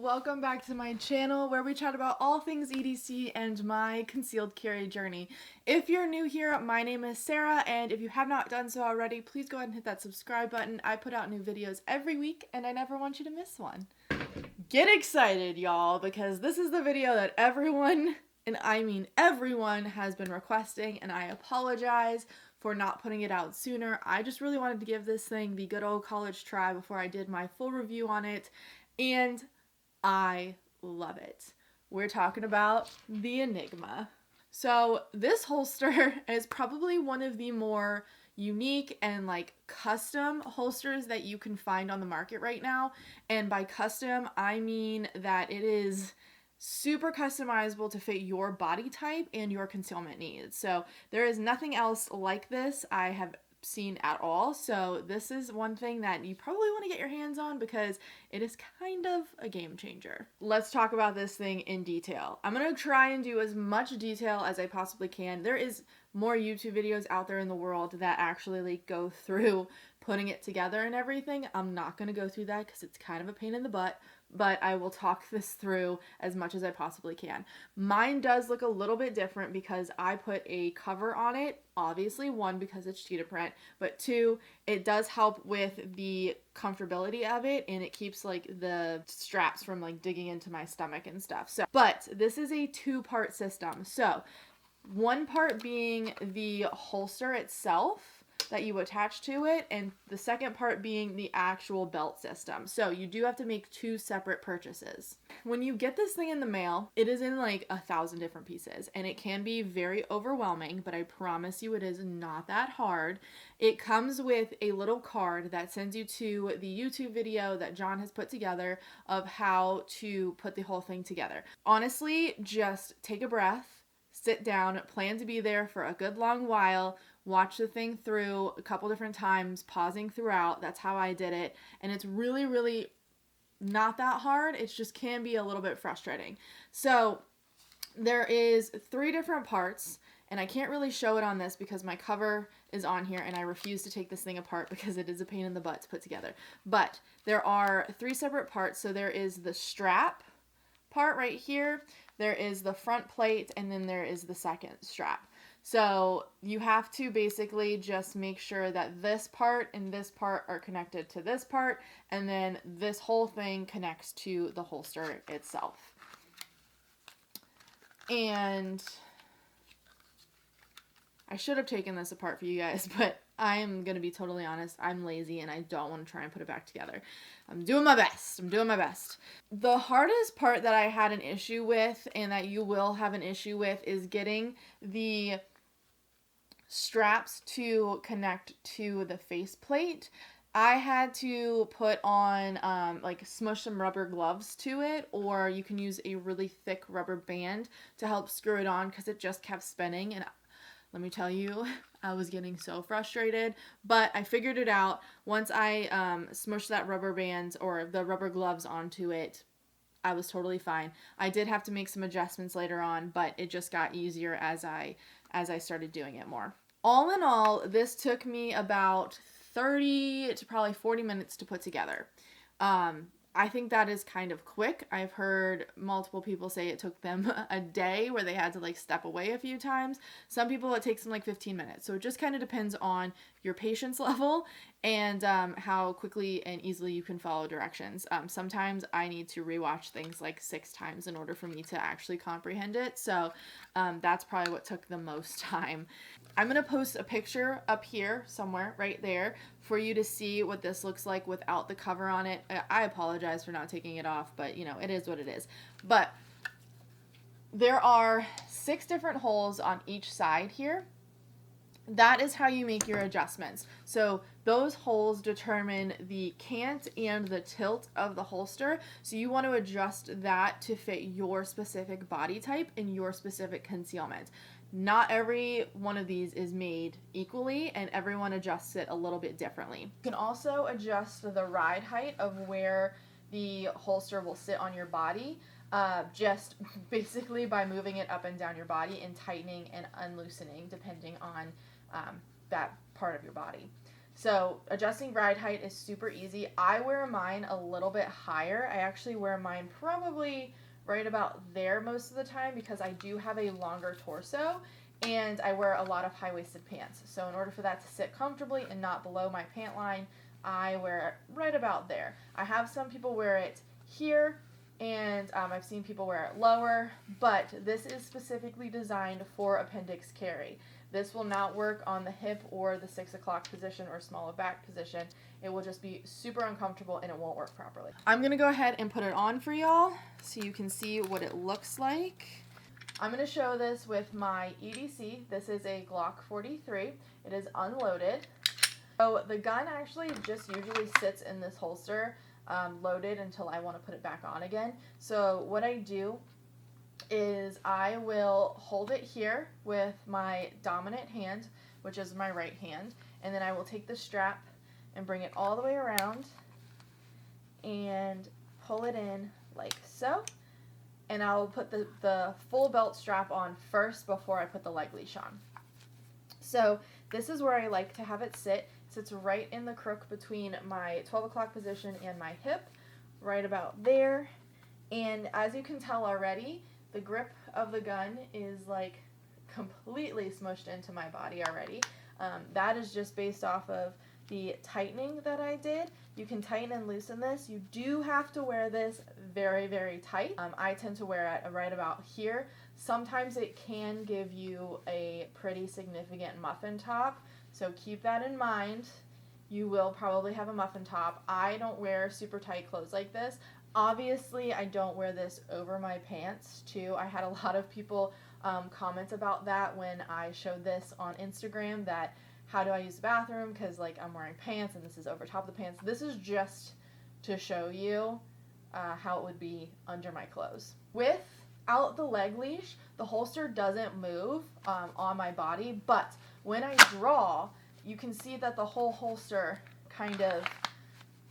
welcome back to my channel where we chat about all things EDC and my concealed carry journey. If you're new here, my name is Sarah, and if you have not done so already, please go ahead and hit that subscribe button. I put out new videos every week and I never want you to miss one. Get excited, y'all, because this is the video that everyone, and I mean everyone, has been requesting, and I apologize for not putting it out sooner. I just really wanted to give this thing the good old college try before I did my full review on it, and I love it. We're talking about the Enigma. So this holster is probably one of the more unique and custom holsters that you can find on the market right now. And by custom, I mean that it is super customizable to fit your body type and your concealment needs. So there is nothing else like this I have seen at all. So this is one thing that you probably want to get your hands on because it is kind of a game changer. Let's talk about this thing in detail. I'm going to try and do as much detail as I possibly can. There is more YouTube videos out there in the world that actually go through putting it together and everything. I'm not going to go through that because it's kind of a pain in the butt, but I will talk this through as much as I possibly can. Mine does look a little bit different because I put a cover on it. Obviously, one, because it's cheetah print, but two, it does help with the comfortability of it, and it keeps the straps from digging into my stomach and stuff. So, but this is a two-part system. So one part being the holster itself that you attach to it, and the second part being the actual belt system. So you do have to make two separate purchases. When you get this thing in the mail, it is in 1,000 different pieces, and it can be very overwhelming, but I promise you it is not that hard. It comes with a little card that sends you to the YouTube video that John has put together of how to put the whole thing together. Honestly, just take a breath, sit down, plan to be there for a good long while, watch the thing through a couple different times, pausing throughout. That's how I did it. And it's really, really not that hard. It just can be a little bit frustrating. So there is 3 different parts, and I can't really show it on this because my cover is on here and I refuse to take this thing apart because it is a pain in the butt to put together. But there are 3 separate parts. So there is the strap part right here, there is the front plate, and then there is the second strap. So you have to basically just make sure that this part and this part are connected to this part, and then this whole thing connects to the holster itself. And I should have taken this apart for you guys, but I'm going to be totally honest. I'm lazy and I don't want to try and put it back together. I'm doing my best. The hardest part that I had an issue with, and that you will have an issue with, is getting the straps to connect to the faceplate. I had to put on, smush some rubber gloves to it, or you can use a really thick rubber band to help screw it on because it just kept spinning. And let me tell you, I was getting so frustrated, but I figured it out. Once I smushed that rubber band or the rubber gloves onto it, I was totally fine. I did have to make some adjustments later on, but it just got easier as I started doing it more. All in all, this took me about 30 to probably 40 minutes to put together. I think that is kind of quick. I've heard multiple people say it took them a day where they had to step away a few times. Some people it takes them 15 minutes. So it just kind of depends on your patience level and how quickly and easily you can follow directions. Sometimes I need to rewatch things 6 times in order for me to actually comprehend it. So that's probably what took the most time. I'm going to post a picture up here somewhere right there for you to see what this looks like without the cover on it. I apologize for not taking it off, but it is what it is. But there are 6 different holes on each side here. That is how you make your adjustments. So those holes determine the cant and the tilt of the holster. So you want to adjust that to fit your specific body type and your specific concealment. Not every one of these is made equally, and everyone adjusts it a little bit differently. You can also adjust the ride height of where the holster will sit on your body, just basically by moving it up and down your body and tightening and unloosening depending on that part of your body. So adjusting ride height is super easy. I wear mine a little bit higher. I actually wear mine probably right about there most of the time because I do have a longer torso and I wear a lot of high-waisted pants. So in order for that to sit comfortably and not below my pant line, I wear it right about there. I have some people wear it here, and I've seen people wear it lower, but this is specifically designed for appendix carry. This will not work on the hip or the 6 o'clock position or small of back position. It will just be super uncomfortable and it won't work properly. I'm going to go ahead and put it on for y'all so you can see what it looks like. I'm going to show this with my EDC. This is a Glock 43. It is unloaded. So the gun actually just usually sits in this holster loaded until I want to put it back on again. So what I do is I will hold it here with my dominant hand, which is my right hand, and then I will take the strap and bring it all the way around and pull it in like so. And I'll put the full belt strap on first before I put the leg leash on. So this is where I like to have it sit. It sits right in the crook between my 12 o'clock position and my hip, right about there. And as you can tell already, the grip of the gun is like completely smushed into my body already. That is just based off of the tightening that I did. You can tighten and loosen this. You do have to wear this very, very tight. I tend to wear it right about here. Sometimes it can give you a pretty significant muffin top, so keep that in mind. You will probably have a muffin top. I don't wear super tight clothes like this. Obviously, I don't wear this over my pants, too. I had a lot of people comment about that when I showed this on Instagram, that how do I use the bathroom, because like I'm wearing pants and this is over top of the pants. This is just to show you how it would be under my clothes. Without the leg leash, the holster doesn't move on my body, but when I draw, you can see that the whole holster kind of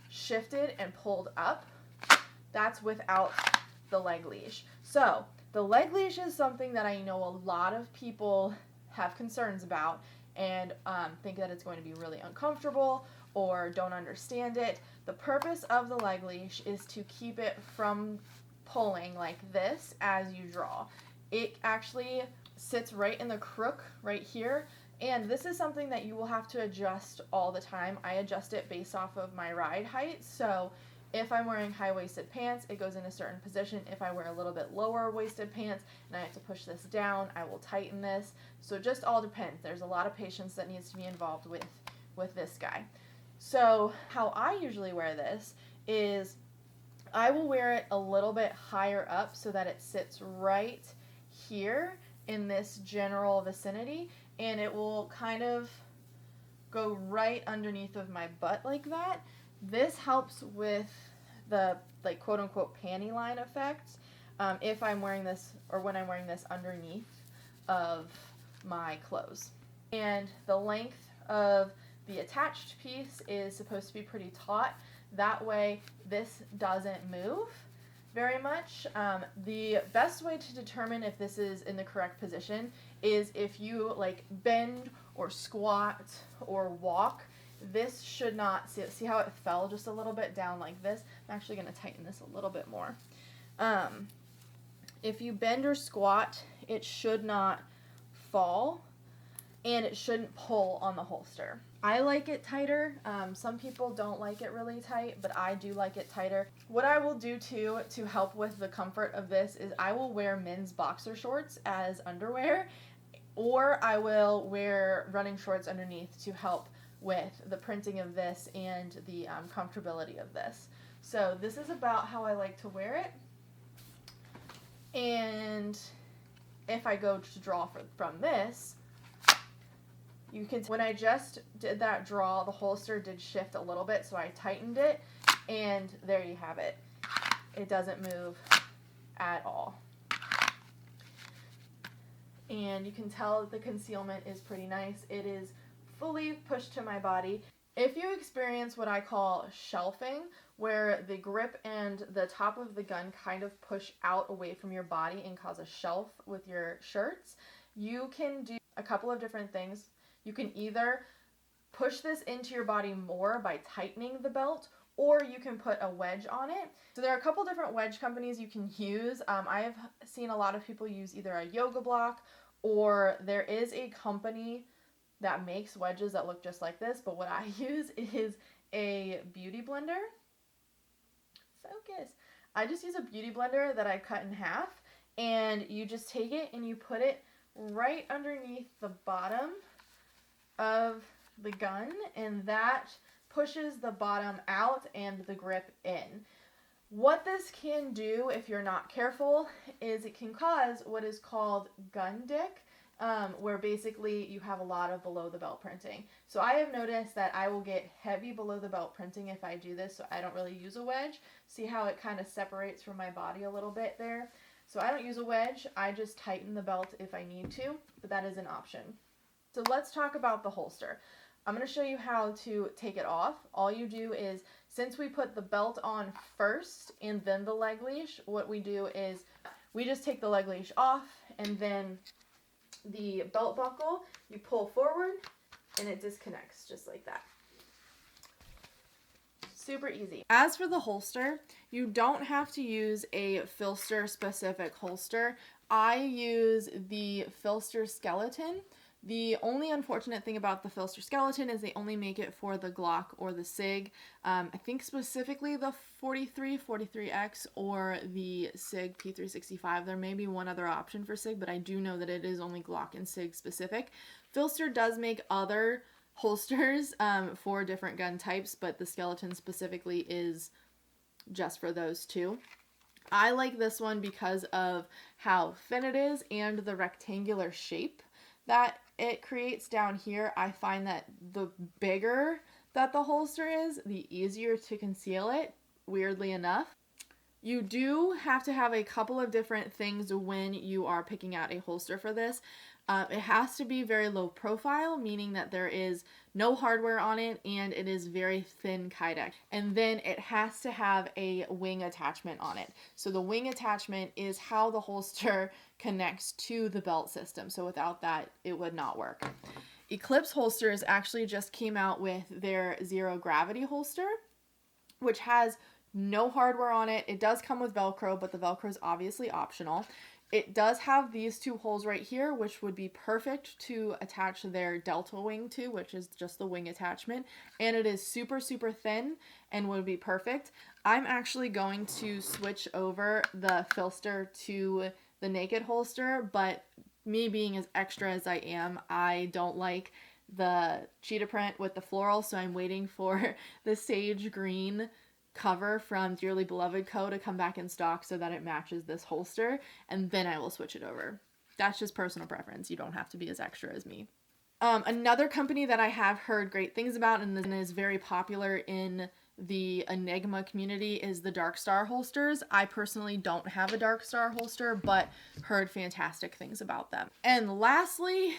shifted and pulled up. That's without the leg leash. So the leg leash is something that I know a lot of people have concerns about and think that it's going to be really uncomfortable or don't understand it. The purpose of the leg leash is to keep it from pulling like this as you draw. It actually sits right in the crook right here, and this is something that you will have to adjust all the time. I adjust it based off of my ride height, so if I'm wearing high-waisted pants, it goes in a certain position. If I wear a little bit lower-waisted pants and I have to push this down, I will tighten this. So it just all depends. There's a lot of patience that needs to be involved with this guy. So how I usually wear this is I will wear it a little bit higher up so that it sits right here in this general vicinity, and it will kind of go right underneath of my butt like that. This helps with the like quote unquote panty line effect if I'm wearing this or when I'm wearing this underneath of my clothes. And the length of the attached piece is supposed to be pretty taut. That way this doesn't move very much. The best way to determine if this is in the correct position is if you like bend or squat or walk. This should not, see how it fell just a little bit down like this? I'm actually going to tighten this a little bit more. If you bend or squat, it should not fall, and it shouldn't pull on the holster. I like it tighter. Some people don't like it really tight, but I do like it tighter. What I will do too to help with the comfort of this is I will wear men's boxer shorts as underwear, or I will wear running shorts underneath to help with the printing of this and the comfortability of this. So this is about how I like to wear it. And if I go to draw from this, you can, when I just did that draw, the holster did shift a little bit, so I tightened it, and there you have it. It doesn't move at all. And you can tell that the concealment is pretty nice. It is fully pushed to my body. If you experience what I call shelving, where the grip and the top of the gun kind of push out away from your body and cause a shelf with your shirts, you can do a couple of different things. You can either push this into your body more by tightening the belt, or you can put a wedge on it. So there are a couple different wedge companies you can use. I have seen a lot of people use either a Yoga Block, or there is a company that makes wedges that look just like this, but what I use is a beauty blender. Focus. I just use a beauty blender that I cut in half, and you just take it and you put it right underneath the bottom of the gun, and that pushes the bottom out and the grip in. What this can do, if you're not careful, is it can cause what is called gun dick, where basically you have a lot of below the belt printing. So I have noticed that I will get heavy below the belt printing if I do this, so I don't really use a wedge. See how it kind of separates from my body a little bit there? So I don't use a wedge, I just tighten the belt if I need to, but that is an option. So let's talk about the holster. I'm going to show you how to take it off. All you do is, since we put the belt on first and then the leg leash, what we do is we just take the leg leash off, and then the belt buckle, you pull forward and it disconnects just like that. Super easy. As for the holster, you don't have to use a Phlster specific holster. I use the Phlster Skeleton. The only unfortunate thing about the Phlster Skeleton is they only make it for the Glock or the SIG. I think specifically the 43, 43X, or the SIG P365. There may be one other option for SIG, but I do know that it is only Glock and SIG specific. Phlster does make other holsters for different gun types, but the Skeleton specifically is just for those two. I like this one because of how thin it is and the rectangular shape that it creates down here. I find that the bigger that the holster is, the easier to conceal it, weirdly enough. You do have to have a couple of different things when you are picking out a holster for this. It has to be very low profile, meaning that there is no hardware on it and it is very thin Kydex. And then it has to have a wing attachment on it. So the wing attachment is how the holster connects to the belt system. So without that, it would not work. Eclipse Holsters actually just came out with their zero gravity holster, which has no hardware on it. It does come with Velcro, but the Velcro is obviously optional. It does have these two holes right here, which would be perfect to attach their Delta wing to, which is just the wing attachment. And it is super, super thin and would be perfect. I'm actually going to switch over the Phlster to the naked holster, but me being as extra as I am, I don't like the cheetah print with the floral, so I'm waiting for the sage green cover from Dearly Beloved Co. to come back in stock so that it matches this holster, and then I will switch it over. That's just personal preference. You don't have to be as extra as me. Another company that I have heard great things about and is very popular in the Enigma community is the Dark Star holsters. I personally don't have a Dark Star holster, but heard fantastic things about them. And lastly,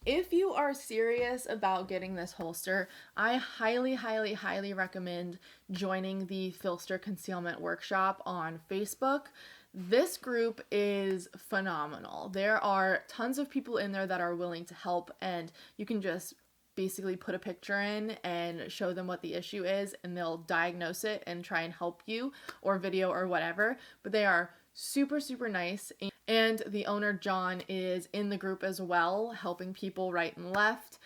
if you are serious about getting this holster, I highly, highly, highly recommend joining the Phlster Concealment Workshop on Facebook. This group is phenomenal. There are tons of people in there that are willing to help, and you can just basically put a picture in and show them what the issue is, and they'll diagnose it and try and help you, or video or whatever. But they are super, super nice. And the owner, John, is in the group as well, helping people right and left.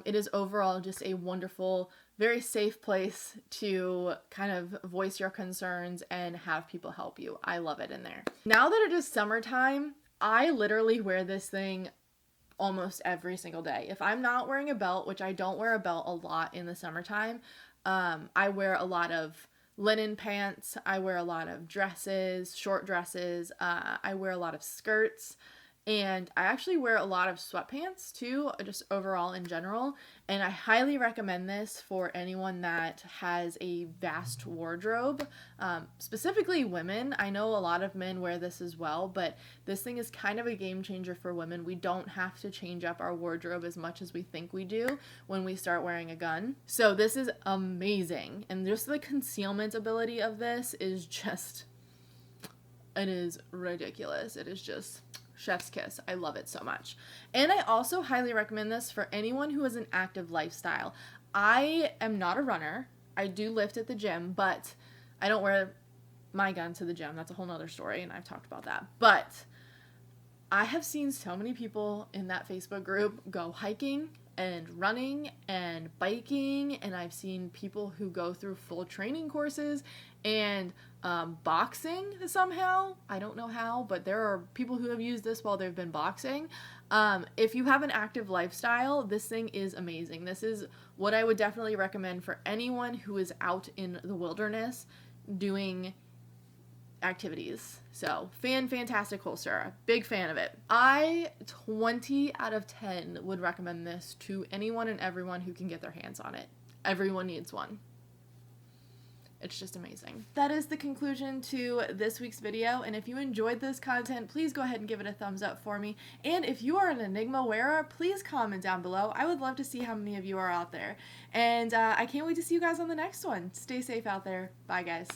It is overall just a wonderful, very safe place to kind of voice your concerns and have people help you. I love it in there. Now that it is summertime, I literally wear this thing almost every single day. If I'm not wearing a belt, which I don't wear a belt a lot in the summertime, I wear a lot of linen pants, I wear a lot of dresses, short dresses, I wear a lot of skirts, and I actually wear a lot of sweatpants too, just overall in general. And I highly recommend this for anyone that has a vast wardrobe, specifically women. I know a lot of men wear this as well, but this thing is kind of a game changer for women. We don't have to change up our wardrobe as much as we think we do when we start wearing a gun. So this is amazing. And just the concealment ability of this is just, it is ridiculous. It is just Chef's kiss. I love it so much. And I also highly recommend this for anyone who has an active lifestyle. I am not a runner. I do lift at the gym, but I don't wear my gun to the gym. That's a whole nother story, and I've talked about that. But I have seen so many people in that Facebook group go hiking and running and biking, and I've seen people who go through full training courses and boxing somehow. I don't know how, but there are people who have used this while they've been boxing. If you have an active lifestyle, this thing is amazing. This is what I would definitely recommend for anyone who is out in the wilderness doing activities. So fantastic holster. Big fan of it. I 20 out of 10 would recommend this to anyone and everyone who can get their hands on it. Everyone needs one. It's just amazing. That is the conclusion to this week's video, and if you enjoyed this content, please go ahead and give it a thumbs up for me. And if you are an Enigma wearer, please comment down below. I would love to see how many of you are out there. And I can't wait to see you guys on the next one. Stay safe out there. Bye, guys.